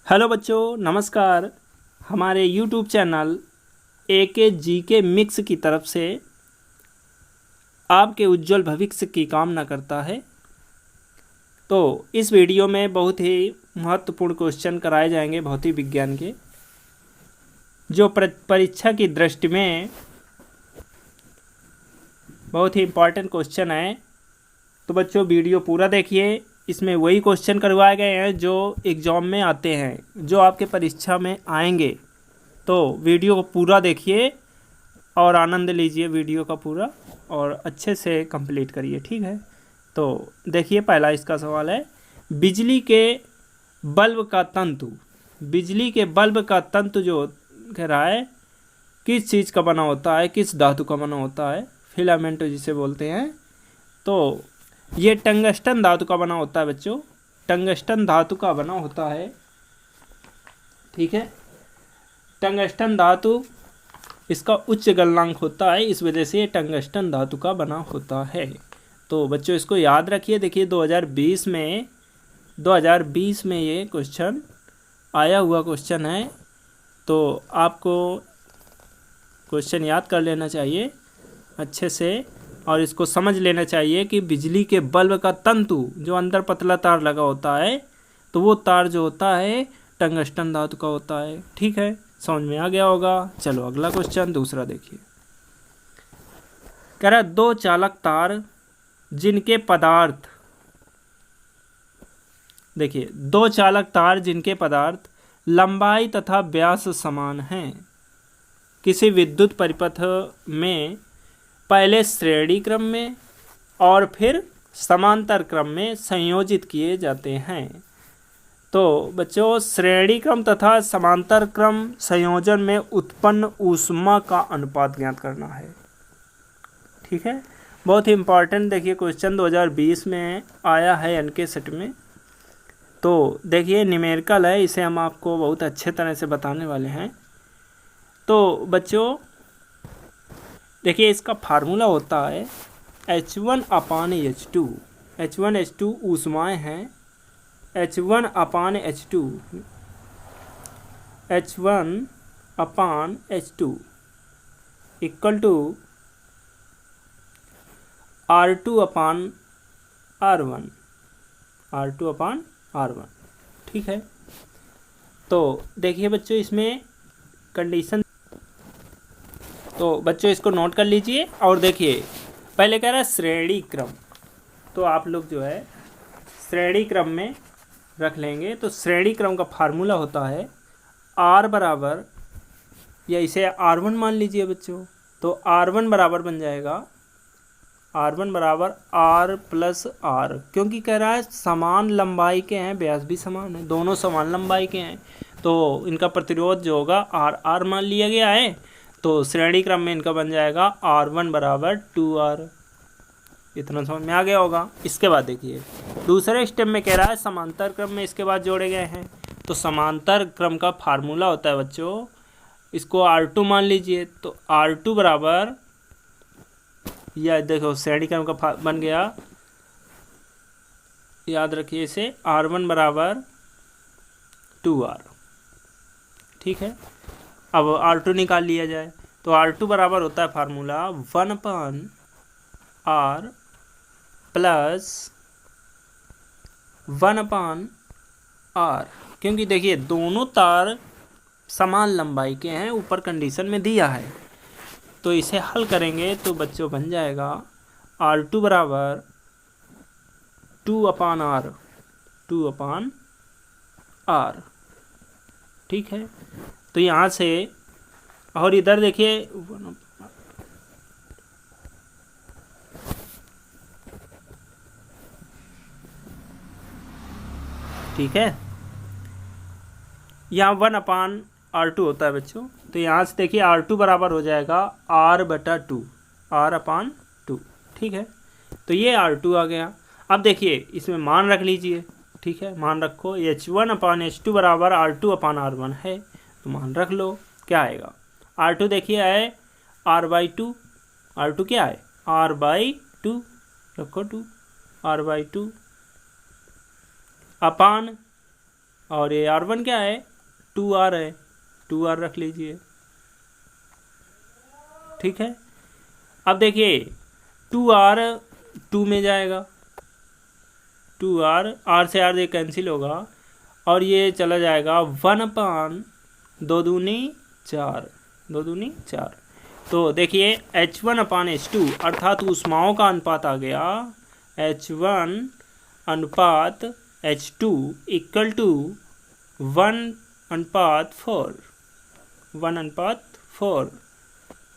Hello बच्चों, नमस्कार। हमारे YouTube channel AK GK mix की तरफ से आपके उज्जवल भविष्य की कामना करता है। तो इस वीडियो में बहुत ही महत्वपूर्ण क्वेश्चन कराए जाएंगे भौतिक विज्ञान के, जो परीक्षा की दृष्टि में बहुत ही इम्पॉर्टेंट क्वेश्चन है। तो बच्चों वीडियो पूरा देखिए। इसमें वही क्वेश्चन करवाए गए हैं जो एग्ज़ाम में आते हैं, जो आपके परीक्षा में आएंगे। तो वीडियो को पूरा देखिए और आनंद लीजिए वीडियो का पूरा, और अच्छे से कंप्लीट करिए, ठीक है। तो देखिए, पहला इसका सवाल है, बिजली के बल्ब का तंतु, बिजली के बल्ब का तंतु जो कह रहा है किस चीज़ का बना होता है, किस धातु का बना होता है, फिलामेंट जिसे बोलते हैं। तो ये टंगस्टन धातु का बना होता है बच्चों, टंगस्टन धातु का बना होता है, ठीक है। टंगस्टन धातु, इसका उच्च गलनांक होता है, इस वजह से ये टंगस्टन धातु का बना होता है। तो बच्चों इसको याद रखिए। देखिए 2020 में ये क्वेश्चन आया हुआ क्वेश्चन है, तो आपको क्वेश्चन याद कर लेना चाहिए अच्छे से, और इसको समझ लेना चाहिए कि बिजली के बल्ब का तंतु जो अंदर पतला तार लगा होता है, तो वो तार जो होता है टंगस्टन धातु का होता है, ठीक है। समझ में आ गया होगा। चलो अगला क्वेश्चन दूसरा देखिए। कह रहा है दो चालक तार जिनके पदार्थ, देखिए दो चालक तार जिनके पदार्थ लंबाई तथा व्यास समान हैं, किसी विद्युत परिपथ में पहले श्रेणी क्रम में और फिर समांतर क्रम में संयोजित किए जाते हैं। तो बच्चों श्रेणी क्रम तथा समांतर क्रम संयोजन में उत्पन्न ऊष्मा का अनुपात ज्ञात करना है, ठीक है। बहुत ही इम्पॉर्टेंट देखिए क्वेश्चन 2020 में आया है एनके सेट में। तो देखिए न्यूमेरिकल है, इसे हम आपको बहुत अच्छे तरह से बताने वाले हैं। तो बच्चों देखिए इसका फार्मूला होता है H1/H2। H1H2 ऊष्माएं हैं, H1/H2, H1/H2 equal to R2/R1, R2/R1, ठीक है। तो देखिए बच्चों इसमें कंडीशन, तो बच्चों इसको नोट कर लीजिए। और देखिए पहले कह रहा है श्रेणी क्रम, तो आप लोग जो है श्रेणी क्रम में रख लेंगे। तो श्रेणी क्रम का फार्मूला होता है R बराबर, या इसे R1 मान लीजिए बच्चों। तो R1 बराबर बन जाएगा, R1 बराबर R प्लस R, क्योंकि कह रहा है समान लंबाई के हैं, व्यास भी समान है, दोनों समान लंबाई के हैं, तो इनका प्रतिरोध जो होगा R मान लिया गया है। तो श्रेणी क्रम में इनका बन जाएगा R1 बराबर 2R। इतना समझ में आ गया होगा। इसके बाद देखिए दूसरे स्टेप में कह रहा है समांतर क्रम में इसके बाद जोड़े गए हैं। तो समांतर क्रम का फार्मूला होता है बच्चों, इसको R2 मान लीजिए। तो R2 बराबर, या देखो श्रेणी क्रम का बन गया, याद रखिए इसे, R1 बराबर 2R, ठीक है। अब R2 निकाल लिया जाए। तो R2 बराबर होता है फार्मूला 1/R प्लस 1/R, क्योंकि देखिए दोनों तार समान लंबाई के हैं, ऊपर कंडीशन में दिया है। तो इसे हल करेंगे तो बच्चों बन जाएगा R2 बराबर 2/R, 2/R, ठीक है। तो यहाँ से, और इधर देखिए ठीक है, यहाँ 1/R2 होता है बच्चों। तो यहाँ से देखिए R2 बराबर हो जाएगा R/2, R/2, ठीक है। तो ये R2 आ गया। अब देखिए इसमें मान रख लीजिए, ठीक है, मान रखो। H1/H2 बराबर R2/R1 है, तो मान रख लो। क्या आएगा? R2 देखिए है R/2, R2 क्या है R/2, रखो 2, R/2 अपान और ये R1 क्या है, 2R है, 2R रख लीजिए। ठीक है, अब देखिए 2R 2 में जाएगा, 2R, R से R ये कैंसिल होगा और ये चला जाएगा 1/, 2 दूनी 4, 2 दूनी 4। तो देखिए H1/H2 अर्थात ऊष्माओं का अनुपात आ गया H1 अनुपात H2 इक्वल टू 1/4, 1/4।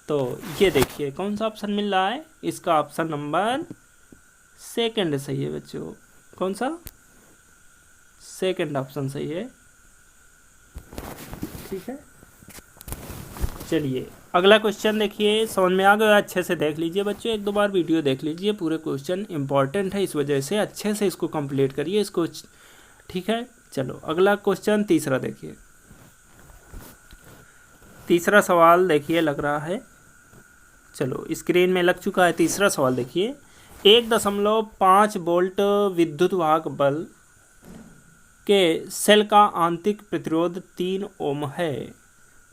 तो ये देखिए कौन सा ऑप्शन मिल रहा है, इसका ऑप्शन नंबर सेकंड सही है बच्चों। कौन सा, सेकंड ऑप्शन सही है। ठीक है, चलिए अगला क्वेश्चन देखिए, समझ में आ गया, अच्छे से देख लीजिए बच्चों, एक दो बार वीडियो देख लीजिए, पूरे क्वेश्चन इंपॉर्टेंट है, इस वजह से अच्छे से इसको कंप्लीट करिए इसको। ठीक है, चलो अगला क्वेश्चन तीसरा देखिए, तीसरा सवाल देखिए लग रहा है, चलो स्क्रीन में लग चुका है। तीसरा सवाल देखिए, 1.5 वोल्ट विद्युत वाहक बल के सेल का आंतरिक प्रतिरोध 3 ओम है,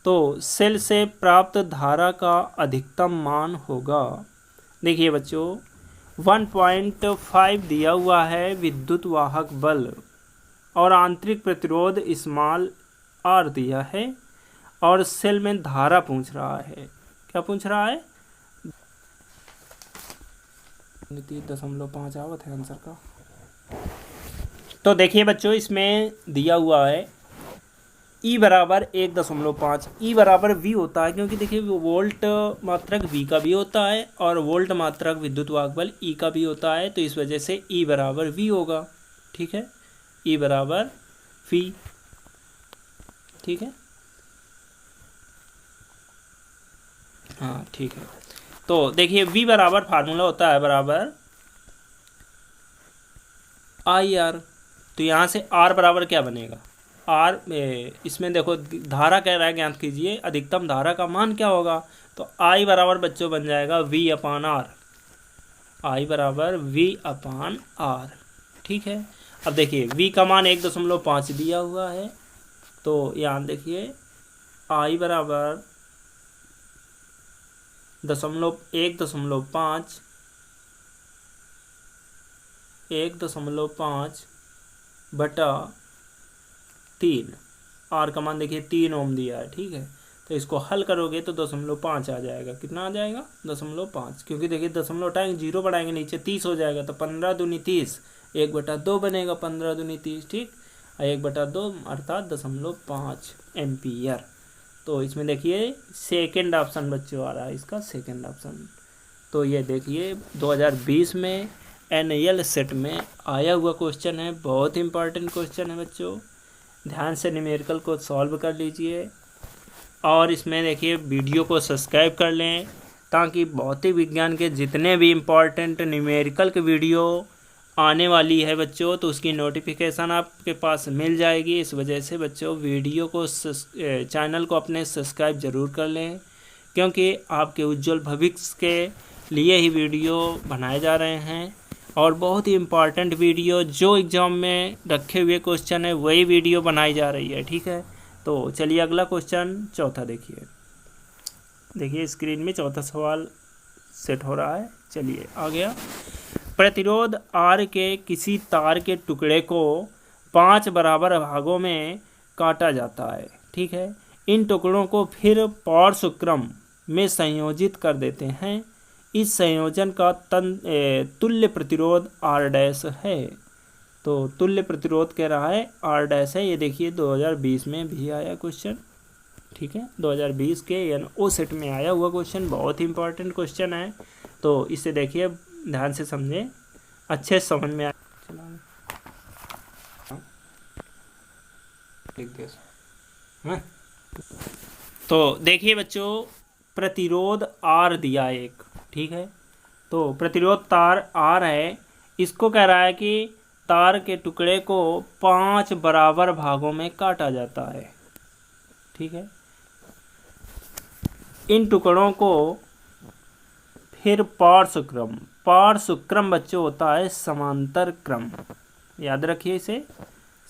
तो सेल से प्राप्त धारा का अधिकतम मान होगा। देखिए बच्चों 1.5 दिया हुआ है विद्युत वाहक बल और आंतरिक प्रतिरोध स्मॉल r दिया है और सेल में धारा पूछ रहा है। क्या पूछ रहा है, 3.5 आवत है आंसर का। तो देखिए बच्चों इसमें दिया हुआ है E बराबर 1.5, E बराबर V होता है, क्योंकि देखिए वोल्ट मात्रक V का भी होता है और वोल्ट मात्रक विद्युत वाहक बल E का भी होता है, तो इस वजह से E बराबर V होगा। ठीक है, E बराबर V। ठीक है, हाँ ठीक है। तो देखिए V बराबर फार्मूला होता है बराबर IR, तो यहाँ से R बराबर क्या बनेगा, R इसमें देखो धारा कह रहा है, ज्ञात कीजिए अधिकतम धारा का मान क्या होगा, तो I बराबर बच्चों बन जाएगा V/R, I बराबर V/R। ठीक है, अब देखिए V का मान 1.5 दिया हुआ है, तो यहाँ देखिए I बराबर 1.5 बटा 3, R का मान देखिए 3 ओम दिया है। ठीक है, तो इसको हल करोगे तो 0.5 आ जाएगा। कितना आ जाएगा, 0.5, क्योंकि देखिए दशमलव उठाएंगे, 0 बढ़ाएंगे नीचे 30 हो जाएगा, तो 15 दूनी 30, 1/2 बनेगा, 15 दूनी 30। ठीक, 1/2 अर्थात 0.5 एम्पियर। तो इसमें देखिए सेकेंड ऑप्शन बच्चों आ रहा है, इसका सेकेंड ऑप्शन। तो ये देखिए 2020 में NL सेट में आया हुआ क्वेश्चन है, बहुत इंपॉर्टेंट क्वेश्चन है बच्चों, ध्यान से न्यूमेरिकल को सॉल्व कर लीजिए और इसमें देखिए वीडियो को सब्सक्राइब कर लें, ताकि भौतिक विज्ञान के जितने भी इम्पॉर्टेंट न्यूमेरिकल की वीडियो आने वाली है बच्चों, तो उसकी नोटिफिकेशन आपके पास मिल जाएगी। इस वजह से बच्चों वीडियो को चैनल को अपने सब्सक्राइब ज़रूर कर लें, क्योंकि आपके उज्जवल भविष्य के लिए ही वीडियो बनाए जा रहे हैं और बहुत ही इम्पॉर्टेंट वीडियो जो एग्ज़ाम में रखे हुए क्वेश्चन है वही वीडियो बनाई जा रही है। ठीक है, तो चलिए अगला क्वेश्चन चौथा देखिए, देखिए स्क्रीन में चौथा सवाल सेट हो रहा है। चलिए आ गया, प्रतिरोध R के किसी तार के टुकड़े को 5 बराबर भागों में काटा जाता है। ठीक है, इन टुकड़ों को फिर पार्श्वक्रम में संयोजित कर देते हैं, इस संयोजन का तुल्य प्रतिरोध R' है। तो तुल्य प्रतिरोध कह रहा है R' है, ये देखिए 2020 में भी आया क्वेश्चन। ठीक है, 2020 के NO सेट में आया हुआ क्वेश्चन, बहुत ही इंपॉर्टेंट क्वेश्चन है, तो इसे देखिए ध्यान से समझें, अच्छे समझ में आए। तो देखिए बच्चों प्रतिरोध R दिया एक, ठीक है, तो प्रतिरोध तार R है, इसको कह रहा है कि तार के टुकड़े को 5 बराबर भागों में काटा जाता है। ठीक है, इन टुकड़ों को फिर पार्श्वक्रम बच्चों होता है समांतर क्रम, याद रखिए इसे,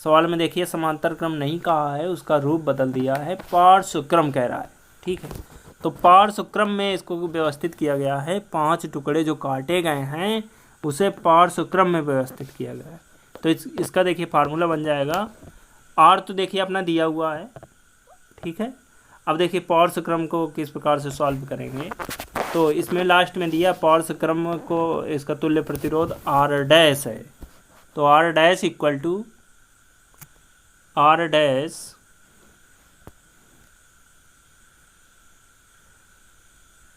सवाल में देखिए समांतर क्रम नहीं कहा है, उसका रूप बदल दिया है, पार्श्व क्रम कह रहा है। ठीक है, तो पार्श्व क्रम में इसको व्यवस्थित किया गया है। 5 टुकड़े जो काटे गए हैं उसे पार्श्व क्रम में व्यवस्थित किया गया है। तो इसका देखिए फार्मूला बन जाएगा। आर तो देखिए अपना दिया हुआ है। ठीक है, अब देखिए पार्श्व क्रम को किस प्रकार से सॉल्व करेंगे। तो इसमें लास्ट में दिया पार्श्व क्रम को, इसका तुल्य प्रतिरोध आर डैश है। तो R dash equal to R dash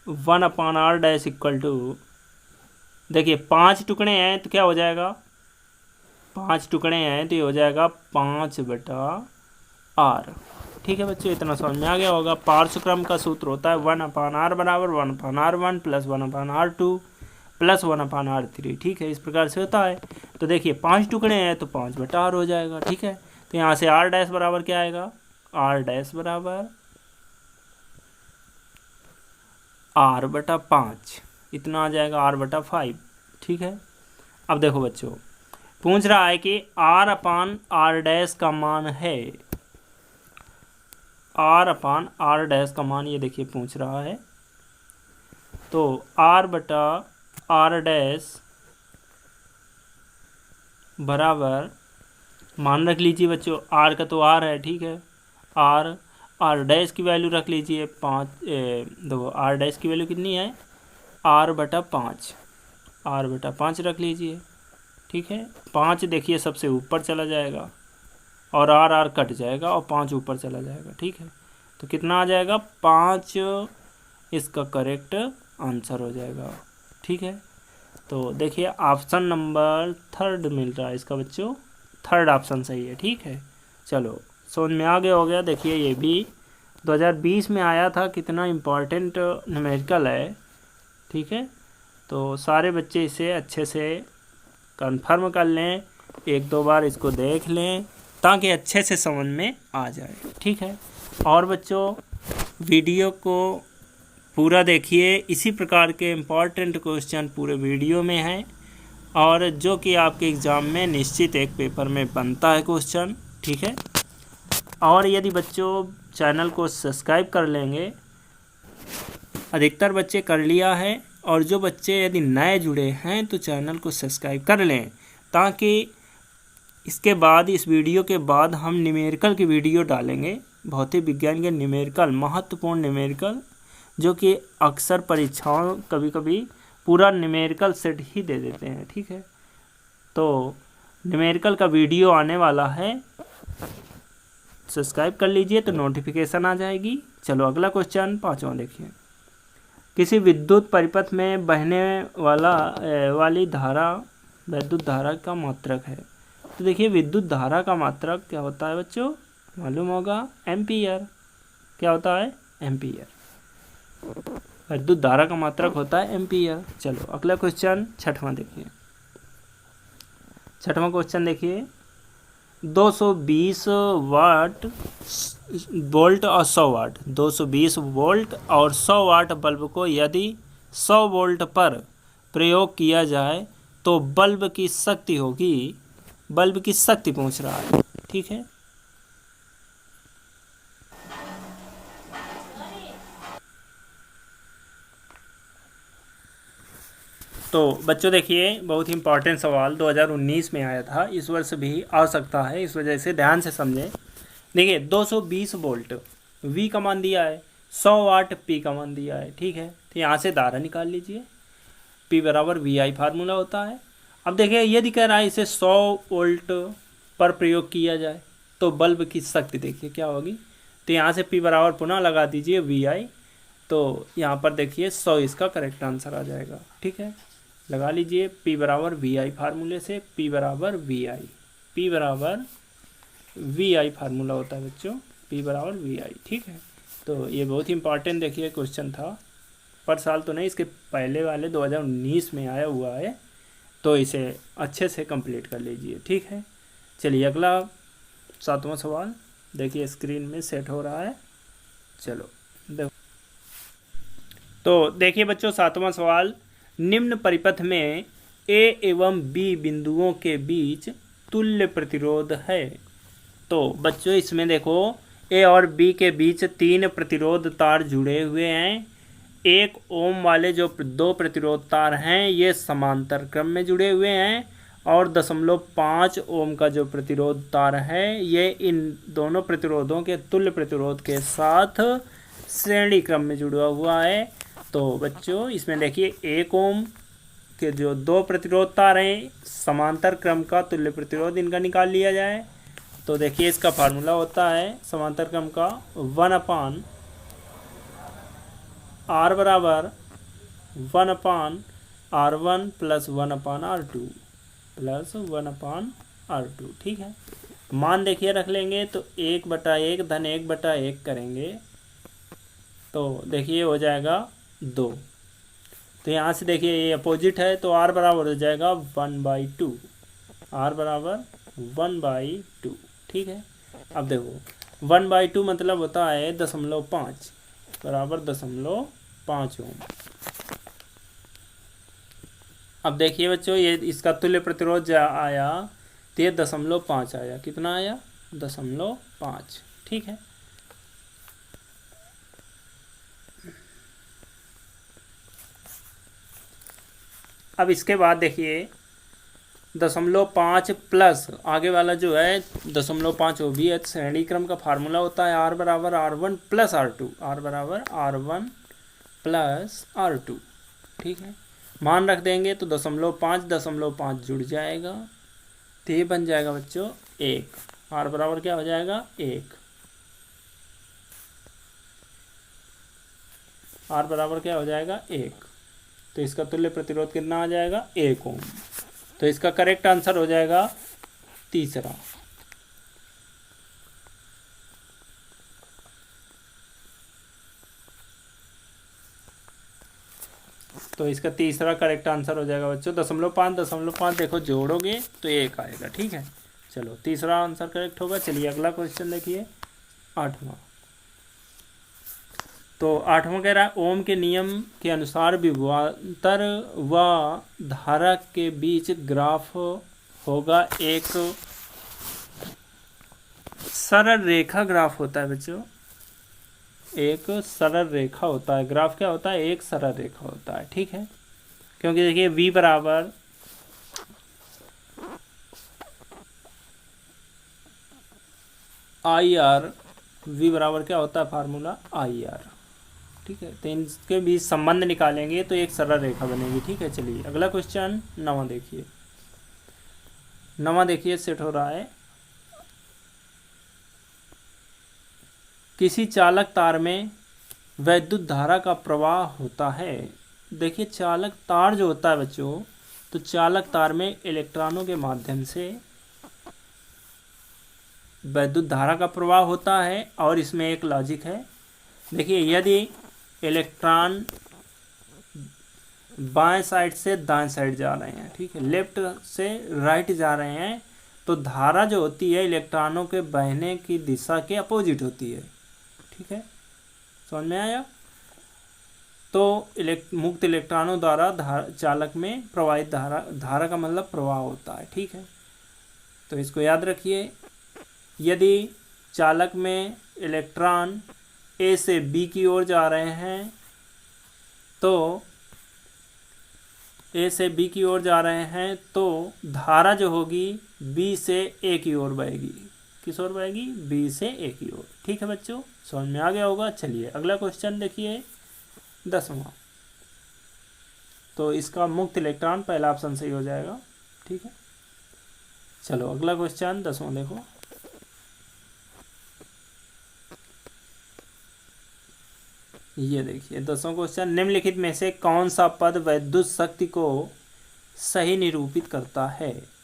one upon R dash equal to, देखिए 5 टुकड़े हैं तो क्या हो जाएगा, 5 टुकड़े हैं तो ये हो जाएगा 5/r। ठीक है बच्चों, इतना समझ में आ गया होगा। पार्श्व क्रम का सूत्र होता है 1/r बराबर 1/r1 plus 1/r2 plus 1/r3। ठीक है, इस प्रकार से होता है। तो देखिए 5 टुकड़े हैं तो 5/r हो जाएगा। ठीक है, तो यहाँ से r डैश बराबर क्या आएगा, r डैश बराबर r/5, इतना आ जाएगा r/5। ठीक है, अब देखो बच्चों पूछ रहा है कि r/r डैश का मान है, r/r डैश का मान ये देखिए पूछ रहा है। तो r/r डैश बराबर, मान रख लीजिए बच्चों, r का तो r है। ठीक है, r डैश की वैल्यू रख लीजिए 5। देखो r डैश की वैल्यू कितनी है, r/5, r/5 रख लीजिए। ठीक है, 5 देखिए सबसे ऊपर चला जाएगा और r कट जाएगा और 5 ऊपर चला जाएगा। ठीक है, तो कितना आ जाएगा 5, इसका करेक्ट आंसर हो जाएगा। ठीक है, तो देखिए ऑप्शन नंबर 3 मिल रहा है इसका बच्चों, 3rd ऑप्शन सही है। ठीक है, चलो समझ में आ गया हो गया। देखिए ये भी 2020 में आया था, कितना इम्पोर्टेंट न्यूमेरिकल है। ठीक है, तो सारे बच्चे इसे अच्छे से कंफर्म कर लें, 1-2 बार इसको देख लें ताकि अच्छे से समझ में आ जाए। ठीक है, और बच्चों वीडियो को पूरा देखिए, इसी प्रकार के इम्पॉर्टेंट क्वेश्चन पूरे वीडियो में हैं और जो कि आपके एग्ज़ाम में निश्चित एक पेपर में बनता है क्वेश्चन। ठीक है, और यदि बच्चों चैनल को सब्सक्राइब कर लेंगे, अधिकतर बच्चे कर लिया है, और जो बच्चे यदि नए जुड़े हैं तो चैनल को सब्सक्राइब कर लें ताकि इसके बाद, इस वीडियो के बाद हम न्यूमेरिकल की वीडियो डालेंगे, भौतिक विज्ञान के न्यूमेरिकल, महत्वपूर्ण न्यूमेरिकल, जो कि अक्सर परीक्षाओं कभी कभी पूरा न्यूमेरिकल सेट ही दे देते हैं। ठीक है, तो न्यूमेरिकल का वीडियो आने वाला है, सब्सक्राइब कर लीजिए तो नोटिफिकेशन आ जाएगी। चलो अगला क्वेश्चन 5वां देखिए। किसी विद्युत परिपथ में बहने वाली धारा विद्युत धारा का मात्रक है। तो देखिए विद्युत धारा का मात्रक क्या होता है बच्चों, मालूम होगा, एम्पियर। क्या होता है, एम्पियर। विद्युत धारा का मात्रक होता है एम्पियर। चलो अगला क्वेश्चन 6वां देखिए। 6वां क्वेश्चन देखिए, 220 वोल्ट और 100 वाट, 220 वोल्ट और 100 वाट बल्ब को यदि 100 वोल्ट पर प्रयोग किया जाए तो बल्ब की शक्ति होगी, बल्ब की शक्ति पूछ रहा है। ठीक है, तो बच्चों देखिए बहुत ही इंपॉर्टेंट सवाल 2019 में आया था, इस वर्ष भी आ सकता है, इस वजह से ध्यान से समझें। देखिए 220 वोल्ट V का मान दिया है, 100 वाट P का मान दिया है। ठीक है, तो यहाँ से धारा निकाल लीजिए, P बराबर VI फार्मूला होता है। अब देखिए यदि कह रहा है इसे 100 वोल्ट पर प्रयोग किया जाए तो बल्ब की शक्ति देखिए क्या होगी। तो यहाँ से P बराबर पुनः लगा दीजिए VI, तो यहाँ पर देखिए 100 इसका करेक्ट आंसर आ जाएगा। ठीक है, लगा लीजिए P बराबर VI फार्मूले से, P बराबर VI, P बराबर VI फार्मूला होता है बच्चों, P बराबर VI। ठीक है, तो ये बहुत ही इंपॉर्टेंट देखिए क्वेश्चन था, पर साल तो नहीं, इसके पहले वाले 2019 में आया हुआ है, तो इसे अच्छे से कंप्लीट कर लीजिए। ठीक है, चलिए अगला 7वां सवाल देखिए, स्क्रीन में सेट हो रहा है। चलो देखो, तो देखिए बच्चों 7वां सवाल, निम्न परिपथ में A एवं B बिंदुओं के बीच तुल्य प्रतिरोध है। तो बच्चों इसमें देखो ए और बी के बीच 3 प्रतिरोध तार जुड़े हुए हैं। 1 ओम वाले जो 2 प्रतिरोध तार हैं ये समांतर क्रम में जुड़े हुए हैं, और 0.5 ओम का जो प्रतिरोध तार है ये इन दोनों प्रतिरोधों के तुल्य प्रतिरोध के साथ श्रेणी क्रम में जुड़ा हुआ है। तो बच्चों इसमें देखिए 1 ओम के जो 2 प्रतिरोध तार हैं समांतर क्रम का तुल्य प्रतिरोध इनका निकाल लिया जाए। तो देखिए इसका फार्मूला होता है समांतर क्रम का 1/R बराबर 1/R1 plus 1/R2 plus 1/R2। ठीक है, मान देखिए रख लेंगे तो 1/1 धन 1/1 करेंगे तो देखिए हो जाएगा 2। तो यहाँ से देखिए ये अपोजिट है तो R बराबर हो जाएगा 1/2। R बराबर 1/2। ठीक है, अब देखो 1/2 मतलब होता है 0.5 बराबर 0.5 ओम। अब देखिए बच्चों ये इसका तुल्य प्रतिरोध जो आया तो ये 0.5 आया। कितना आया? 0.5। ठीक है, अब इसके बाद देखिए 0.5 प्लस आगे वाला जो है 0.5 वो भी है। श्रेणी क्रम का फार्मूला होता है R बराबर R1 प्लस R2। R बराबर R1 प्लस R2। ठीक है, मान रख देंगे तो 0.5 जुड़ जाएगा तो ये बन जाएगा बच्चों 1। R बराबर क्या हो जाएगा? 1। R बराबर क्या हो जाएगा? 1। तो इसका तुल्य प्रतिरोध कितना आ जाएगा? 1 ओम। तो इसका करेक्ट आंसर हो जाएगा तीसरा। तो इसका तीसरा करेक्ट आंसर हो जाएगा बच्चों 0.5 देखो जोड़ोगे तो 1 आएगा। ठीक है, चलो तीसरा आंसर करेक्ट होगा। चलिए अगला क्वेश्चन देखिए 8वां। तो 8वां कह रहा है ओम के नियम के अनुसार विभवांतर व धारा के बीच ग्राफ होगा। एक सरल रेखा ग्राफ होता है बच्चों, एक सरल रेखा होता है। ग्राफ क्या होता है? एक सरल रेखा होता है। ठीक है, क्योंकि देखिए v बराबर IR, v बराबर क्या होता है? Formula IR। ठीक है, तो इनके बीच संबंध निकालेंगे तो एक सरल रेखा बनेगी। ठीक है, चलिए अगला क्वेश्चन 9वां देखिए। 9वां देखिए सेट हो रहा है। किसी चालक तार में वैद्युत धारा का प्रवाह होता है। देखिए चालक तार जो होता है बच्चों, तो चालक तार में इलेक्ट्रॉनों के माध्यम से वैद्युत धारा का प्रवाह होता है। और इसमें एक लॉजिक है, देखिए यदि इलेक्ट्रॉन बाएं साइड से दाएं साइड जा रहे हैं, ठीक है, लेफ्ट से राइट जा रहे हैं, तो धारा जो होती है इलेक्ट्रॉनों के बहने की दिशा के अपोजिट होती है। ठीक है, समझ में आया? तो मुक्त इलेक्ट्रॉनों द्वारा चालक में प्रवाहित धारा का मतलब प्रवाह होता है। ठीक है, तो इसको याद रखिए। यदि चालक में इलेक्ट्रॉन ए से बी की ओर जा रहे हैं तो ए से बी की ओर जा रहे हैं तो धारा जो होगी बी से ए की ओर बहेगी। किस ओर बहेगी? बी से ए की ओर। ठीक है बच्चों, समझ में आ गया होगा। चलिए अगला क्वेश्चन देखिए 10वां। तो इसका मुक्त इलेक्ट्रॉन पहला ऑप्शन सही हो जाएगा। ठीक है, चलो अगला क्वेश्चन 10वां देखो। ये देखिए 10वां क्वेश्चन, निम्नलिखित में से कौन सा पद वैद्युत शक्ति को सही निरूपित करता है?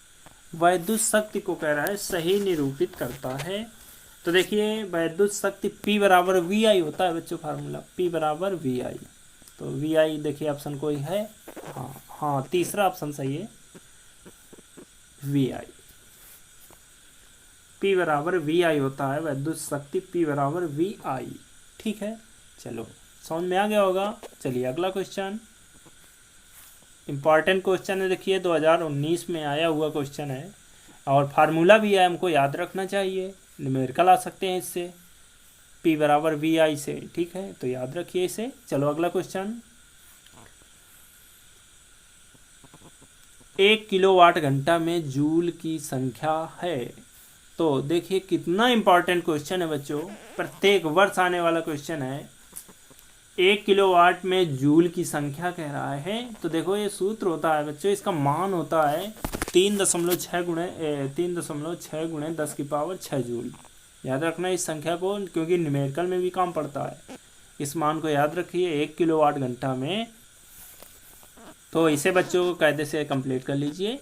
वैद्युत शक्ति को कह रहा है सही निरूपित करता है। तो देखिए वैद्युत शक्ति P बराबर VI होता है बच्चों, फार्मूला P बराबर VI। तो VI देखिए ऑप्शन कोई है? हाँ, तीसरा ऑप्शन सही है, VI। P बराबर VI होता है, वैद्युत शक्ति P बराबर VI। ठीक है, चलो समझ में आ गया होगा। चलिए अगला क्वेश्चन इंपॉर्टेंट क्वेश्चन है। देखिए 2019 में आया हुआ क्वेश्चन है और फार्मूला भी है, हमको याद रखना चाहिए। न्यूमेरिकल आ सकते हैं इससे, P बराबर VI से। ठीक है, तो याद रखिए इसे। चलो अगला क्वेश्चन, 1 किलोवाट घंटा में जूल की संख्या है। तो देखिए कितना इंपॉर्टेंट क्वेश्चन है बच्चों, प्रत्येक वर्ष आने वाला क्वेश्चन है। 1 किलोवाट में जूल की संख्या कह रहा है, तो देखो ये सूत्र होता है बच्चों, इसका मान होता है 3.6 गुणे 10⁻6 जूल। याद रखना इस संख्या को, क्योंकि न्यूमेरिकल में भी काम पड़ता है। इस मान को याद रखिए 1 किलोवाट घंटा में। तो इसे बच्चों को कायदे से कंप्लीट कर लीजिए।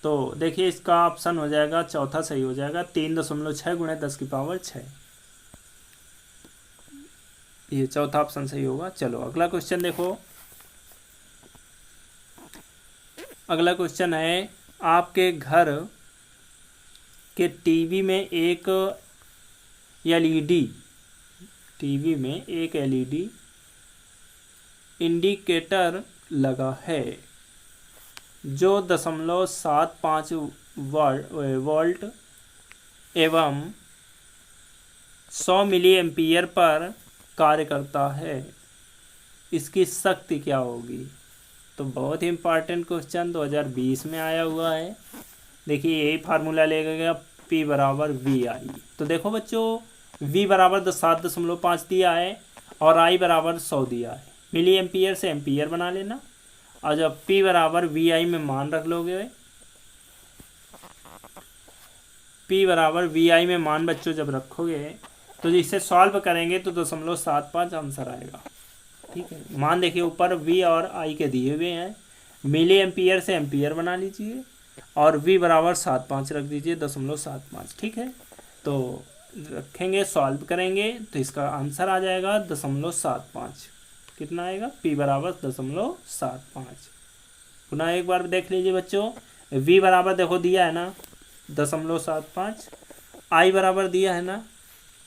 तो देखिए इसका ऑप्शन हो जाएगा, चौथा सही हो जाएगा, 3.6 गुणे 10⁻6। ये चौथा ऑप्शन सही होगा। चलो अगला क्वेश्चन देखो। अगला क्वेश्चन है, आपके घर के टीवी में एक एलईडी इंडिकेटर लगा है जो 0.75 वोल्ट एवं 100 मिली एम्पीयर पर कार्य करता है। इसकी शक्ति क्या होगी? तो बहुत ही इम्पॉर्टेंट क्वेश्चन 2020 में आया हुआ है। देखिए यही फार्मूला लेगा गया, P बराबर VI। तो देखो बच्चों, V बराबर 7.5 दिया है और I बराबर 100 दिया है। मिली एम्पीयर से एम्पीयर बना लेना, और जब P बराबर VI में मान रख लोगे, P बराबर VI में मान बच्चों जब रखोगे तो इसे सॉल्व करेंगे तो 0.75 आंसर आएगा। ठीक है, मान देखिए ऊपर V और I के दिए हुए हैं, मिली एम्पीयर से एम्पीयर बना लीजिए और V बराबर 7.5 रख दीजिए, 0.75। ठीक है, तो रखेंगे, सॉल्व करेंगे तो इसका आंसर आ जाएगा 0.75। कितना आएगा? P बराबर 0.75। पुनः एक बार देख लीजिए बच्चों, V बराबर देखो दिया है ना 0.75, I बराबर दिया है ना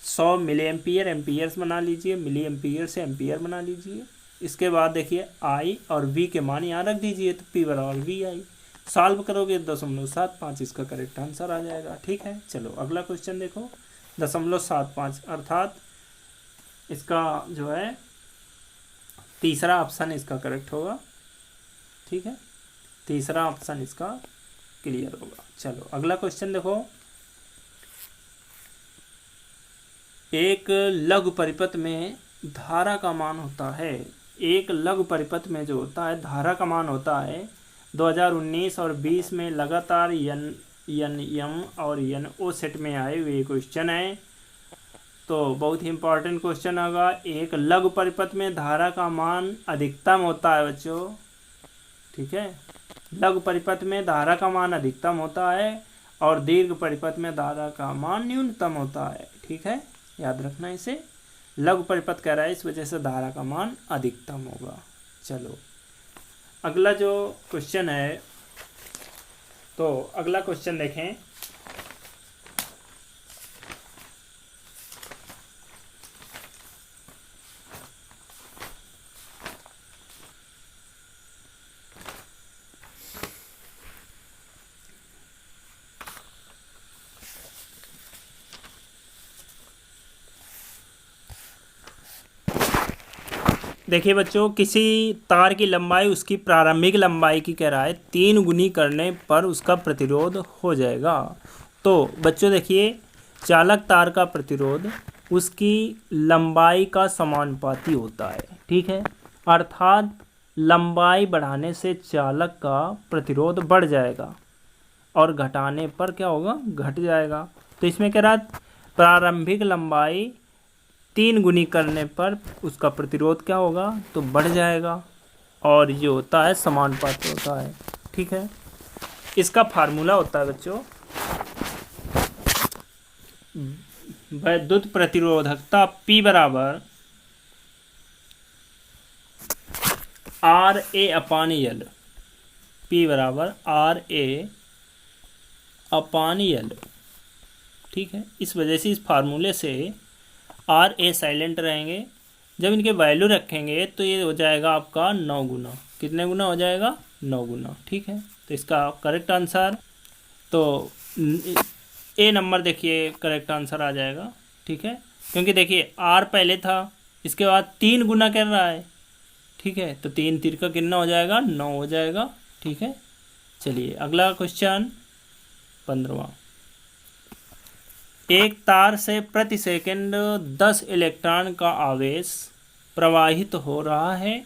100 मिली एम्पीयर, एम्पीयर्स बना लीजिए, मिली एम्पीयर से एम्पीयर बना लीजिए। इसके बाद देखिए I और V के मान यहाँ रख दीजिए, तो P बराबर VI। सॉल्व करोगे 0.75, इसका करेक्ट आंसर आ जाएगा। ठीक है, चलो अगला क्वेश्चन देखो, 0.75 अर्थात इसका जो है तीसरा ऑप्शन इसका करेक्ट होगा। ठीक है, तीसरा ऑप्शन इसका क्लियर होगा। चलो अगला क्वेश्चन देखो, एक लघु परिपथ में धारा का मान होता है। एक लघु परिपथ में जो होता है धारा का मान होता है 2019 और 20 में लगातार एम और NO सेट में आए हुए क्वेश्चन है। तो बहुत ही इंपॉर्टेंट क्वेश्चन होगा। एक लघु परिपथ में धारा का मान अधिकतम होता है बच्चों। ठीक है, लघु परिपथ में धारा का मान अधिकतम होता है और दीर्घ परिपथ में धारा का मान न्यूनतम होता है। ठीक है, याद रखना इसे। लघु परिपथ कह रहा है, इस वजह से धारा का मान अधिकतम होगा। चलो अगला जो क्वेश्चन है, तो अगला क्वेश्चन देखें। देखिए बच्चों, किसी तार की लंबाई उसकी प्रारंभिक लंबाई की कह रहा है 3 गुनी करने पर उसका प्रतिरोध हो जाएगा। तो बच्चों देखिए, चालक तार का प्रतिरोध उसकी लंबाई का समानुपाती होता है। ठीक है, अर्थात लंबाई बढ़ाने से चालक का प्रतिरोध बढ़ जाएगा और घटाने पर क्या होगा? घट जाएगा। तो इसमें कह रहा है प्रारंभिक लंबाई 3 गुनी करने पर उसका प्रतिरोध क्या होगा? तो बढ़ जाएगा, और ये होता है समानुपाती होता है। ठीक है, इसका फार्मूला होता है बच्चों, विद्युत प्रतिरोधकता P बराबर RA अपान L। P बराबर RA अपान L। ठीक है, इस वजह से इस फार्मूले से RA साइलेंट रहेंगे। जब इनके वैल्यू रखेंगे तो ये हो जाएगा आपका 9 गुना। कितने गुना हो जाएगा? 9 गुना। ठीक है, तो इसका करेक्ट आंसर, तो ए नंबर देखिए करेक्ट आंसर आ जाएगा। ठीक है, क्योंकि देखिए आर पहले था, इसके बाद 3 गुना कर रहा है। ठीक है, तो 3 तीर का कितना हो जाएगा, 9 हो जाएगा। ठीक है, चलिए अगला क्वेश्चन 15वां। एक तार से प्रति सेकंड 10 इलेक्ट्रॉन का आवेश प्रवाहित हो रहा है,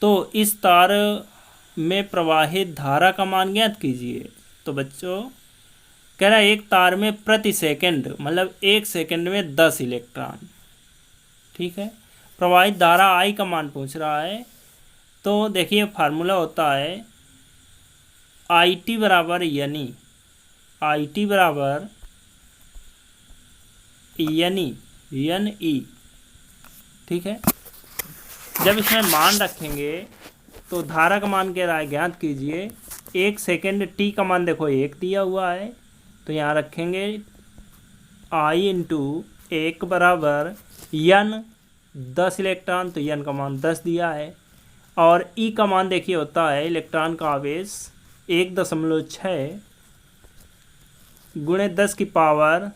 तो इस तार में प्रवाहित धारा का मान ज्ञात कीजिए। तो बच्चों कह रहा है एक तार में प्रति सेकंड मतलब 1 सेकंड में 10 इलेक्ट्रॉन। ठीक है, प्रवाहित धारा आई का मान पूछ रहा है। तो देखिए फार्मूला होता है आई टी बराबर यानी आई टी बराबर यानी एन ई। ठीक है, जब इसमें मान रखेंगे तो धारा का मान कह रहा है ज्ञात कीजिए। 1 सेकेंड टी का मान देखो 1 दिया हुआ है, तो यहाँ रखेंगे आई इंटू 1 बराबर यन 10 इलेक्ट्रॉन, तो यन का मान 10 दिया है। और ई का मान देखिए होता है इलेक्ट्रॉन का आवेश 1.6 गुणे 10 की पावर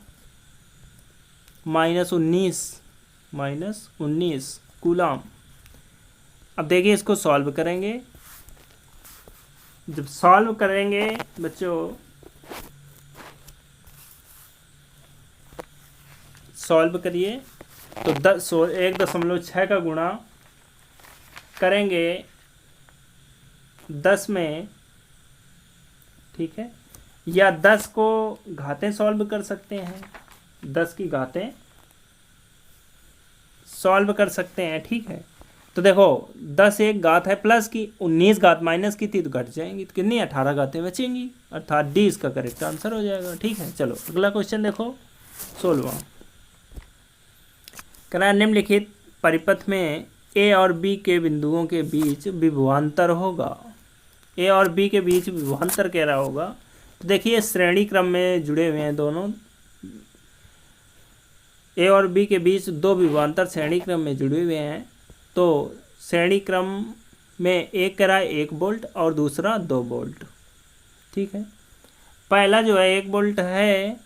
-19 कूलम। अब देखिए इसको सॉल्व करेंगे। जब सॉल्व करेंगे बच्चों, सॉल्व करिए तो 1.6 का गुणा करेंगे 10 में। ठीक है, या 10 को घातें सॉल्व कर सकते हैं, 10 की घातें सॉल्व कर सकते हैं। ठीक है, तो देखो 10 एक घात है प्लस की, 19 घात माइनस की थी तो घट जाएंगी, तो कितनी 18 घातें बचेंगी, अर्थात डी इसका करेक्ट आंसर हो जाएगा। ठीक है, चलो अगला क्वेश्चन देखो 16वां। कहना निम्नलिखित परिपथ में ए और बी के बिंदुओं के बीच विभवांतर होगा। ए और बी के बीच विभवांतर कह रहा होगा, तो देखिए श्रेणी क्रम में जुड़े हुए हैं दोनों। ए और बी के बीच 2 विभवांतर श्रेणी क्रम में जुड़े हुए हैं। तो श्रेणी क्रम में एक कह रहा है 1 वोल्ट और दूसरा 2 वोल्ट। ठीक है, पहला जो है 1 वोल्ट है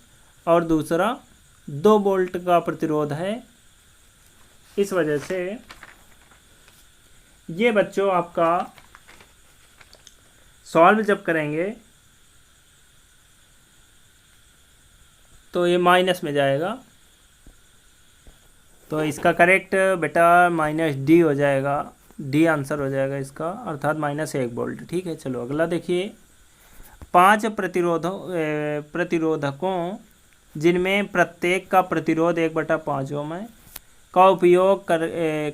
और दूसरा 2 वोल्ट का प्रतिरोध है। इस वजह से ये बच्चों आपका सॉल्व जब करेंगे तो ये माइनस में जाएगा, तो इसका करेक्ट बेटा -D हो जाएगा। डी आंसर हो जाएगा इसका, अर्थात -1 वोल्ट। ठीक है, चलो अगला देखिए 5 प्रतिरोधकों जिनमें प्रत्येक का प्रतिरोध 1/5 ओम है का उपयोग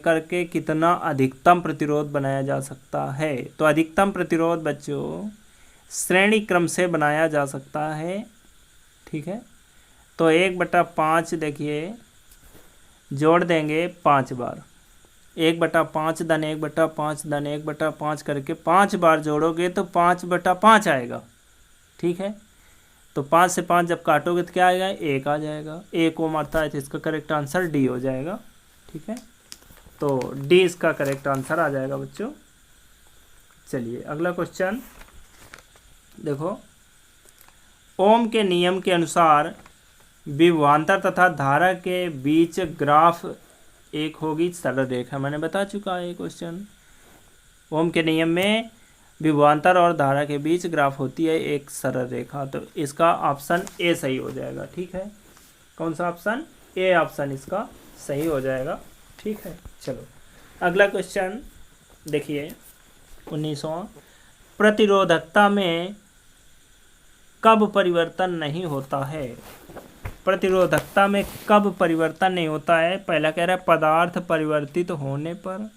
करके कितना अधिकतम प्रतिरोध बनाया जा सकता है। तो अधिकतम प्रतिरोध बच्चों श्रेणी क्रम से बनाया जा सकता है। ठीक है, तो 1/5 देखिए जोड़ देंगे 5 बार, 1/5 धन 1/5 धन 1/5 करके 5 बार जोड़ोगे तो 5/5 आएगा। ठीक है, तो 5 से 5 जब काटोगे तो क्या आएगा, 1 आ जाएगा। 1 ओम आता है, तो इसका करेक्ट आंसर डी हो जाएगा। ठीक है, तो डी इसका करेक्ट आंसर आ जाएगा बच्चों। चलिए अगला क्वेश्चन देखो, ओम के नियम के अनुसार विभवांतर तथा धारा के बीच ग्राफ एक होगी सरल रेखा। मैंने बता चुका है ये क्वेश्चन। ओम के नियम में विभवांतर और धारा के बीच ग्राफ होती है एक सरल रेखा, तो इसका ऑप्शन ए सही हो जाएगा। ठीक है, कौन सा ऑप्शन, ए ऑप्शन इसका सही हो जाएगा। ठीक है, चलो अगला क्वेश्चन देखिए 19वां। प्रतिरोधकता में कब परिवर्तन नहीं होता है। प्रतिरोधकता में कब परिवर्तन नहीं होता है। पहला कह रहा है पदार्थ परिवर्तित होने पर,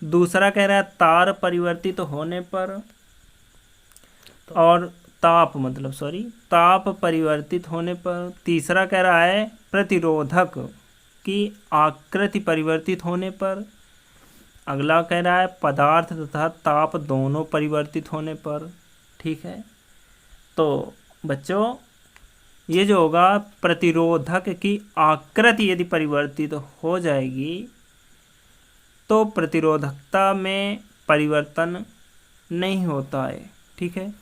दूसरा कह रहा है तार परिवर्तित होने पर, और ताप परिवर्तित होने पर, तीसरा कह रहा है प्रतिरोधक की आकृति परिवर्तित होने पर, अगला कह रहा है पदार्थ तथा ताप दोनों परिवर्तित होने पर। ठीक है, तो बच्चों ये जो होगा प्रतिरोधक की आकृति यदि परिवर्तित हो जाएगी तो प्रतिरोधकता में परिवर्तन नहीं होता है। ठीक है,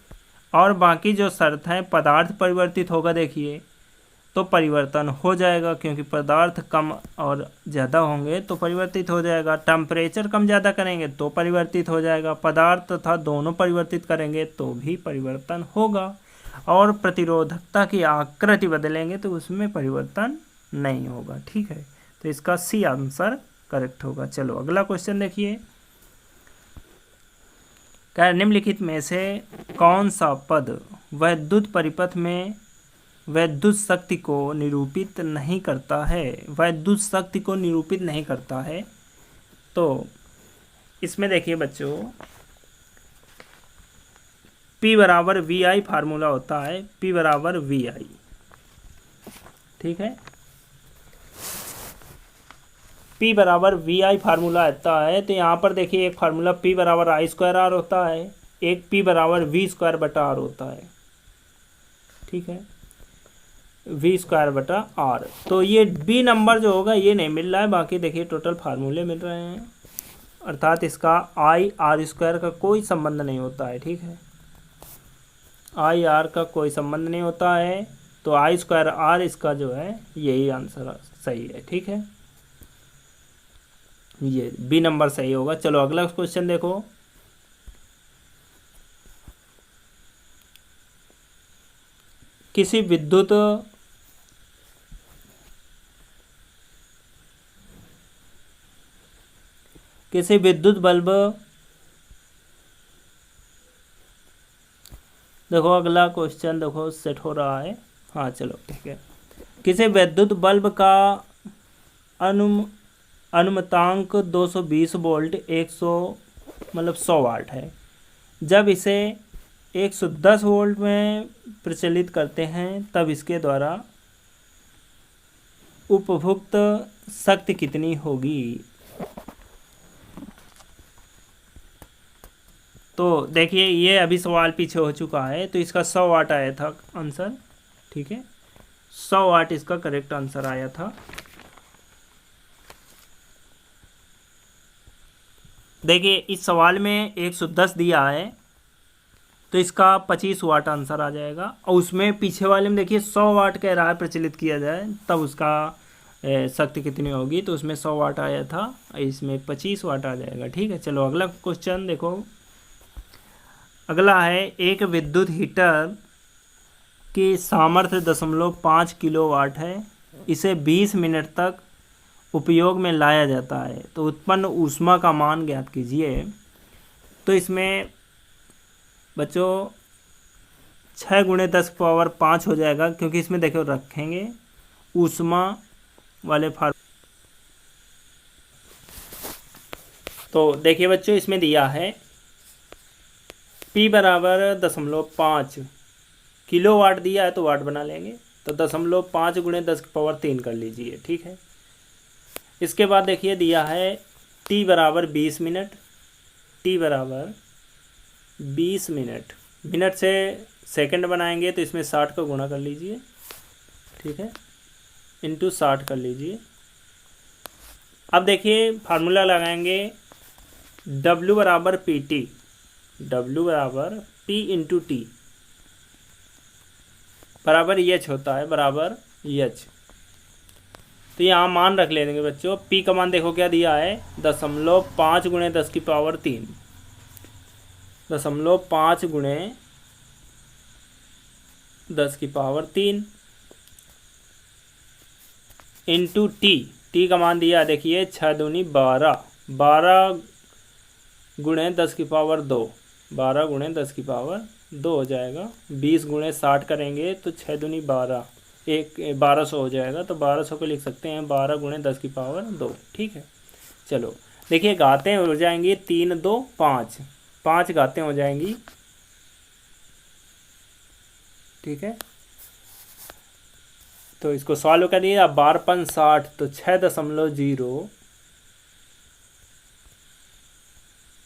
और बाकी जो शर्त है पदार्थ परिवर्तित होगा, देखिए तो परिवर्तन हो जाएगा, क्योंकि पदार्थ कम और ज़्यादा होंगे तो परिवर्तित हो जाएगा। टेम्परेचर कम ज़्यादा करेंगे तो परिवर्तित हो जाएगा। पदार्थ तथा दोनों परिवर्तित करेंगे तो भी परिवर्तन होगा। और प्रतिरोधकता की आकृति बदलेंगे तो उसमें परिवर्तन नहीं होगा। ठीक है, तो इसका सी आंसर करेक्ट होगा। चलो अगला क्वेश्चन देखिए। क्या निम्नलिखित में से कौन सा पद वैद्युत परिपथ में वैद्युत शक्ति को निरूपित नहीं करता है? वैद्युत शक्ति को निरूपित नहीं करता है। तो इसमें देखिए बच्चों, P बराबर VI फार्मूला होता है, P बराबर VI। ठीक है, P बराबर VI फार्मूला आता है। तो यहाँ पर देखिए एक फार्मूला P बराबर I स्क्वायर R होता है, एक P बराबर V स्क्वायर बटा R होता है। ठीक है, V स्क्वायर बटा R। तो ये B नंबर जो होगा ये नहीं मिल रहा है, बाकी देखिए टोटल फार्मूले मिल रहे हैं, अर्थात इसका I R स्क्वायर का कोई संबंध नहीं होता है। ठीक है, I R का कोई संबंध नहीं होता है, तो I स्क्वायर R इसका जो है यही आंसर सही है। ठीक है, ये बी नंबर सही होगा। चलो अगला क्वेश्चन देखो। किसी विद्युत बल्ब, देखो अगला क्वेश्चन देखो सेट हो रहा है। हाँ चलो ठीक है। किसी विद्युत बल्ब का अनुमतांक 220 वोल्ट 100 वाट है। जब इसे 110 वोल्ट में प्रचलित करते हैं तब इसके द्वारा उपभुक्त शक्ति कितनी होगी? तो देखिए ये अभी सवाल पीछे हो चुका है, तो इसका 100 वाट आया था आंसर। ठीक है, 100 वाट इसका करेक्ट आंसर आया था। देखिए इस सवाल में 110 दिया है, तो इसका 25 वाट आंसर आ जाएगा। और उसमें पीछे वाले में देखिए 100 वाट कह रहा है प्रचलित किया जाए तब उसका शक्ति कितनी होगी, तो उसमें 100 वाट आया था, इसमें 25 वाट आ जाएगा। ठीक है, चलो अगला क्वेश्चन देखो। अगला है, एक विद्युत हीटर की सामर्थ्य 0.5 किलोवाट है, इसे 20 मिनट तक उपयोग में लाया जाता है, तो उत्पन्न ऊष्मा का मान ज्ञात कीजिए। तो इसमें बच्चों 6 × 10⁵ हो जाएगा, क्योंकि इसमें देखो रखेंगे ऊष्मा वाले तो देखिए बच्चों इसमें दिया है P बराबर 0.5 किलोवाट दिया है, तो वाट बना लेंगे, तो 0.5 × 10⁻³ कर लीजिए। ठीक है, इसके बाद देखिए दिया है T बराबर 20 मिनट, T बराबर 20 मिनट, मिनट से सेकंड बनाएंगे तो इसमें 60 का गुणा कर लीजिए। ठीक है, इंटू 60 कर लीजिए। अब देखिए फार्मूला लगाएंगे, W बराबर PT, W बराबर P इंटू T बराबर H होता है, बराबर H। तो यहाँ मान रख लेंगे बच्चों। P का मान देखो क्या दिया है, 0.5 × 10⁻³ 0.5 × 10⁻³ इंटू T का मान दिया देखिए 6 दूनी 12, 12 × 10⁻², 12 × 10⁻² हो जाएगा। 20 × 60 करेंगे तो 6 दूनी 12, 1200 हो जाएगा, तो 1200 को लिख सकते हैं 12 × 10⁻²। ठीक है, चलो देखिए घातें हो जाएंगी 3 2 5, 5 घातें हो जाएंगी। ठीक है, तो इसको सॉल्व करिए। अब 12 × 60 तो 6.0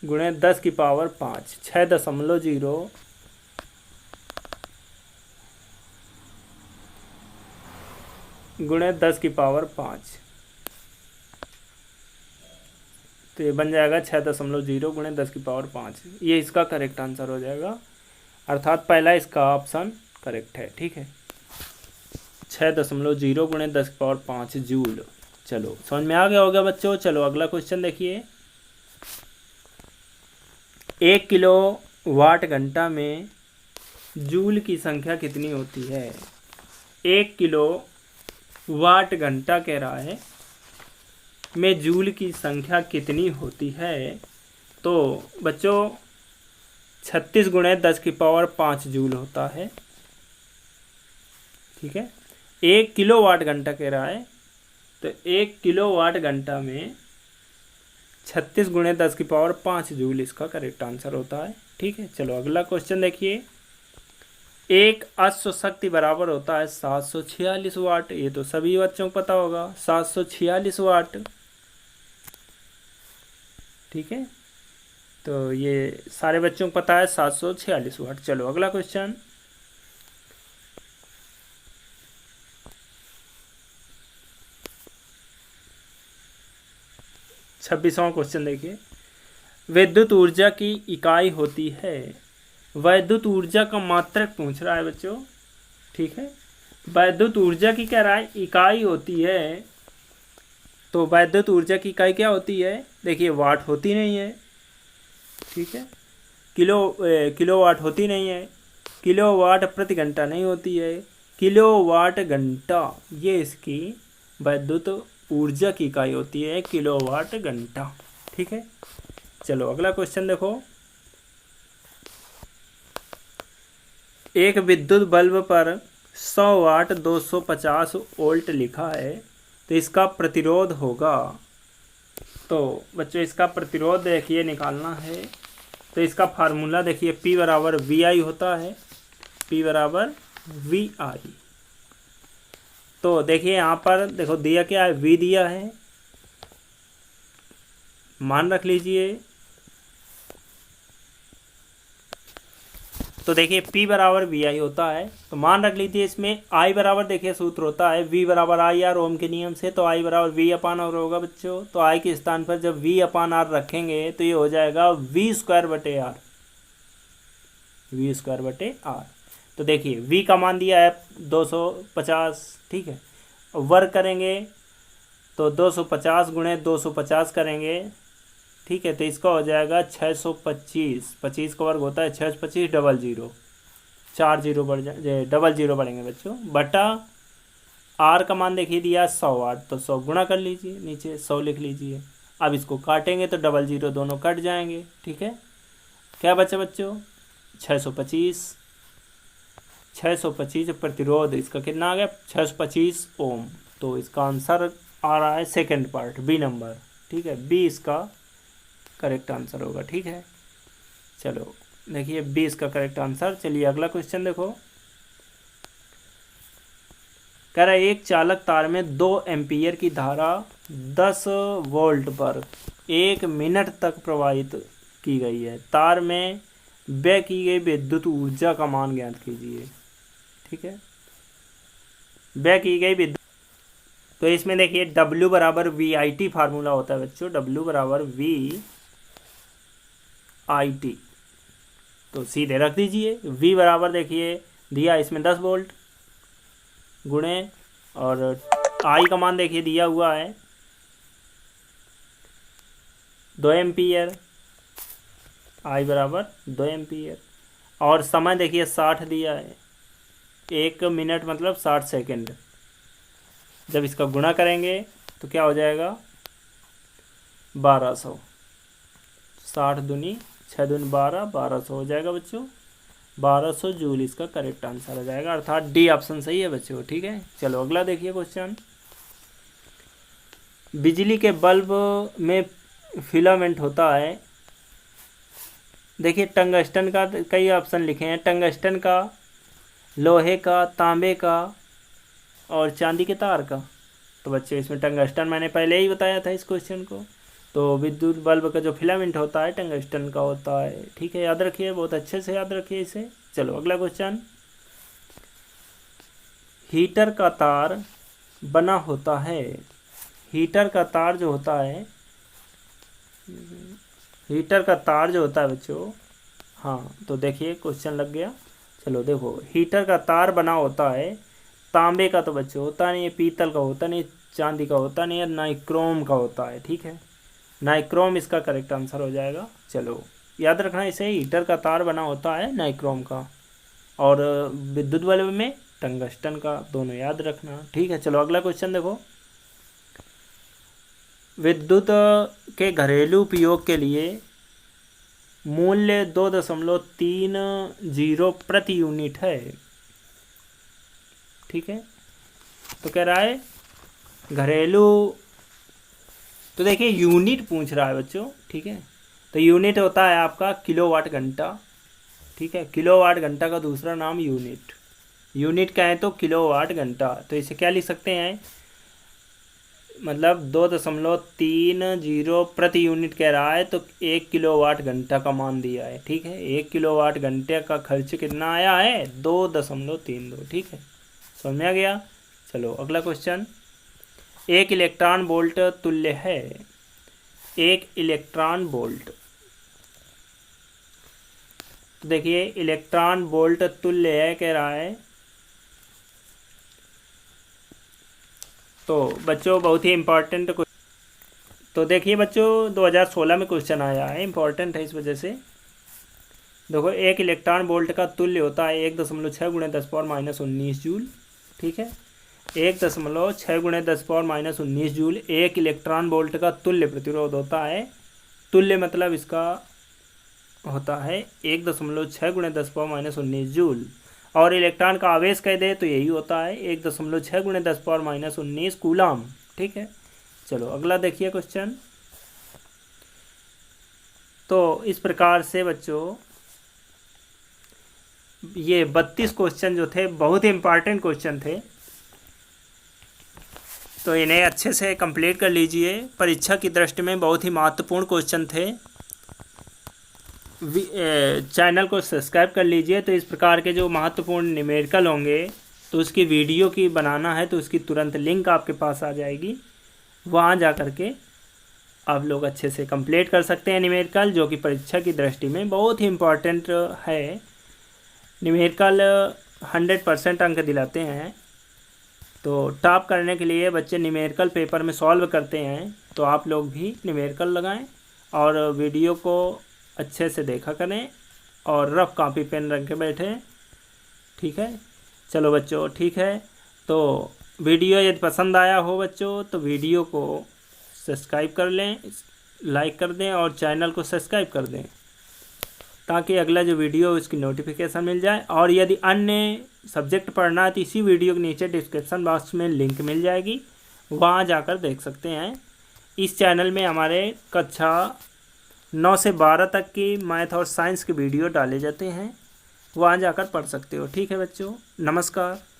× 10⁻5, 6.0 × 10⁻5, तो ये बन जाएगा 6.0 × 10⁻5। ये इसका करेक्ट आंसर हो जाएगा। अर्थात पहला इसका ऑप्शन करेक्ट है। ठीक है, 6.0 गुणे 10⁵ जूल। चलो समझ में आ गया होगा बच्चों। चलो अगला क्वेश्चन देखिए, 1 किलो वाट घंटा में जूल की संख्या कितनी होती है? 1 किलो वाट घंटा कह रहा है में जूल की संख्या कितनी होती है? तो बच्चों 36 गुणे 10⁵ जूल होता है। ठीक है, 1 किलो वाट घंटा कह रहा है, तो 1 किलो वाट घंटा में 36 गुणे 10⁵ जूल इसका करेक्ट आंसर होता है। ठीक है, चलो अगला क्वेश्चन देखिए, एक अश्व शक्ति बराबर होता है 746 वाट। ये तो सभी बच्चों को पता होगा, 746 वाट। ठीक है, तो ये सारे बच्चों को पता है 746 वाट। चलो अगला क्वेश्चन, छब्बीसवां क्वेश्चन देखिए, विद्युत ऊर्जा की इकाई होती है। वैद्युत ऊर्जा का मात्रक पूछ रहा है बच्चों। ठीक है, वैद्युत ऊर्जा की कह रहा है इकाई होती है, तो वैद्युत ऊर्जा की इकाई क्या होती है? देखिए वाट होती नहीं है। ठीक है, किलोवाट होती नहीं है, किलोवाट प्रति घंटा नहीं होती है, किलोवाट घंटा ये इसकी वैद्युत ऊर्जा की इकाई होती है, किलोवाट घंटा। ठीक है, चलो अगला क्वेश्चन देखो, एक विद्युत बल्ब पर 100 वाट 250 वोल्ट लिखा है, तो इसका प्रतिरोध होगा। तो बच्चों इसका प्रतिरोध देखिए निकालना है, तो इसका फार्मूला देखिए P बराबर VI होता है, P बराबर VI। तो देखिए यहाँ पर देखो दिया क्या है, V दिया है, मान रख लीजिए। तो देखिए P बराबर VI होता है, तो मान रख लीजिए। इसमें I बराबर देखिए सूत्र होता है V बराबर IR ओम के नियम से, तो I बराबर V/R होगा बच्चों। तो I के स्थान पर जब V/R रखेंगे तो ये हो जाएगा V²/R, V²/R। तो देखिए V का मान दिया है 250। ठीक है, वर्ग करेंगे तो 250 गुणे 250 करेंगे। ठीक है, तो इसका हो जाएगा 625, 25 का वर्ग होता है 625 00, 4 जीरो बढ़ जाए, 00 बढ़ेंगे बच्चों, बटा R का मान देखिए दिया 100 वाट, तो 100 गुणा कर लीजिए, नीचे 100 लिख लीजिए। अब इसको काटेंगे तो 00 दोनों कट जाएंगे। ठीक है, क्या बचा बच्चों? 625, 625 प्रतिरोध इसका कितना आ गया? 625 ओम। तो इसका आंसर आ रहा है सेकंड पार्ट, बी नंबर। ठीक है, बी इसका करेक्ट आंसर होगा। ठीक है, चलो देखिए 20 का करेक्ट आंसर। चलिए अगला क्वेश्चन देखो, कह रहा है एक चालक तार में 2 एम्पीयर की धारा 10 वोल्ट पर 1 मिनट तक प्रवाहित की गई है। तार में व्यय की गई विद्युत ऊर्जा का मान ज्ञात कीजिए। ठीक है, व्यय की गई विद्युत, तो इसमें देखिए W बराबर VIT फार्मूला होता है बच्चों, W बराबर VIT। तो सीधे रख दीजिए, V बराबर देखिए दिया इसमें 10 वोल्ट गुणे, और I का मान देखिए दिया हुआ है 2 एम्पीयर, I बराबर 2 एम्पीयर, और समय देखिए 60 दिया है, 1 मिनट मतलब 60 सेकेंड। जब इसका गुणा करेंगे तो क्या हो जाएगा? 1200, 60 दूनी 6 दूनी 12, 1200 हो जाएगा बच्चों। 1200 जूल इसका करेक्ट आंसर हो जाएगा, अर्थात डी ऑप्शन सही है बच्चों। ठीक है, चलो अगला देखिए क्वेश्चन, बिजली के बल्ब में फिलामेंट होता है। देखिए टंगस्टन का कई ऑप्शन लिखे हैं, टंगस्टन का, लोहे का, तांबे का और चांदी के तार का। तो बच्चे इसमें टंगस्टन मैंने पहले ही बताया था इस क्वेश्चन को। तो विद्युत बल्ब का जो फिलामेंट होता है टंगस्टन का होता है। ठीक है, याद रखिए, बहुत अच्छे से याद रखिए इसे। चलो अगला क्वेश्चन, हीटर का तार बना होता है। हीटर का तार जो होता है, हीटर का तार जो होता है बच्चों, हाँ, तो देखिए क्वेश्चन लग गया। चलो देखो, हीटर का तार बना होता है तांबे का, तो बच्चों होता नहीं है, पीतल का होता नहीं, चांदी का होता नहीं है, नाइक्रोम का होता है। ठीक है, नाइक्रोम इसका करेक्ट आंसर हो जाएगा। चलो याद रखना इसे, हीटर का तार बना होता है नाइक्रोम का, और विद्युत बल्ब में टंगस्टन का, दोनों याद रखना। ठीक है, चलो अगला क्वेश्चन देखो। विद्युत के घरेलू उपयोग के लिए मूल्य 2.30 प्रति यूनिट है। ठीक है, तो कह रहा है घरेलू, तो देखिए यूनिट पूछ रहा है बच्चों। ठीक है, तो यूनिट होता है आपका किलोवाट घंटा। ठीक है, किलोवाट घंटा का दूसरा नाम यूनिट। यूनिट क्या है तो किलोवाट घंटा, तो इसे क्या लिख सकते हैं, मतलब 2.30 प्रति यूनिट कह रहा है, तो 1 किलोवाट घंटा का मान दिया है। ठीक है, 1 किलोवाट घंटे का खर्च कितना आया है, 2.32। ठीक है, समझ में आ गया। चलो अगला क्वेश्चन, एक इलेक्ट्रॉन वोल्ट तुल्य है। एक इलेक्ट्रॉन वोल्ट, तो देखिए इलेक्ट्रॉन वोल्ट तुल्य है कह रहा है, तो बच्चों बहुत ही इम्पोर्टेंट। तो देखिए बच्चों 2016 में क्वेश्चन आया है, इम्पोर्टेंट है इस वजह से। देखो, एक इलेक्ट्रॉन वोल्ट का तुल्य होता है 1.6 × 10⁻−19 जूल। ठीक है, 1.6 × 10⁻−19 जूल एक इलेक्ट्रॉन वोल्ट का तुल्य प्रतिरोध होता है। तुल्य मतलब इसका होता है 1.6 × 10⁻−19 जूल, और इलेक्ट्रॉन का आवेश कह दे तो यही होता है 1.6 × 10⁻−19 कूलम। ठीक है, चलो अगला देखिए क्वेश्चन। तो इस प्रकार से बच्चों ये 32 क्वेश्चन जो थे बहुत ही इम्पॉर्टेंट क्वेश्चन थे, तो इन्हें अच्छे से कंप्लीट कर लीजिए। परीक्षा की दृष्टि में बहुत ही महत्वपूर्ण क्वेश्चन थे। चैनल को सब्सक्राइब कर लीजिए, तो इस प्रकार के जो महत्वपूर्ण न्यूमेरिकल होंगे तो उसकी वीडियो की बनाना है तो उसकी तुरंत लिंक आपके पास आ जाएगी, वहाँ जा कर के आप लोग अच्छे से कंप्लीट कर सकते हैं न्यूमेरिकल, जो कि परीक्षा की दृष्टि में बहुत ही इम्पोर्टेंट है। न्यूमेरिकल 100% अंक दिलाते हैं, तो टॉप करने के लिए बच्चे न्यूमेरिकल पेपर में सॉल्व करते हैं, तो आप लोग भी न्यूमेरिकल लगाएं और वीडियो को अच्छे से देखा करें और रफ कॉपी पेन रख के बैठें। ठीक है, चलो बच्चों ठीक है, तो वीडियो यदि पसंद आया हो बच्चों तो वीडियो को सब्सक्राइब कर लें, लाइक कर दें और चैनल को सब्सक्राइब कर दें, ताकि अगला जो वीडियो उसकी नोटिफिकेशन मिल जाए। और यदि अन्य सब्जेक्ट पढ़ना है तो इसी वीडियो के नीचे डिस्क्रिप्शन बॉक्स में लिंक मिल जाएगी, वहाँ जाकर देख सकते हैं। इस चैनल में हमारे कक्षा 9 से 12 तक की मैथ और साइंस के वीडियो डाले जाते हैं, वहाँ जाकर पढ़ सकते हो। ठीक है बच्चों, नमस्कार।